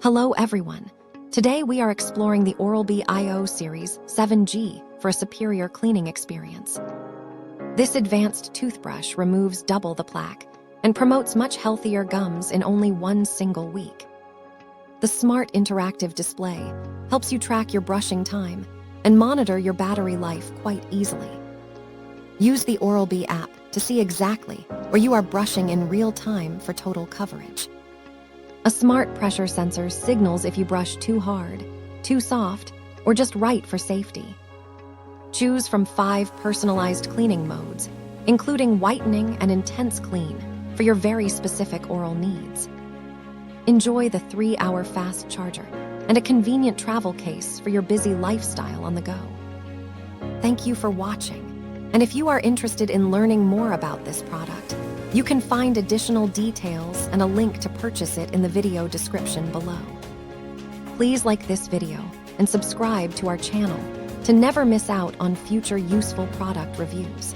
Hello everyone. Today we are exploring the OralB IO Series 7G for a superior cleaning experience. This advanced toothbrush removes double the plaque and promotes much healthier gums in only one single week. The smart interactive display helps you track your brushing time and monitor your battery life quite easily. Use the OralB app to see exactly where you are brushing in real time for total coverage. A smart pressure sensor signals if you brush too hard, too soft, or just right for safety. Choose from 5 personalized cleaning modes, including whitening and intense clean for your very specific oral needs. Enjoy the 3-hour fast charger and a convenient travel case for your busy lifestyle on the go. Thank you for watching, and if you are interested in learning more about this product, you can find additional details and a link to purchase it in the video description below. Please like this video and subscribe to our channel to never miss out on future useful product reviews.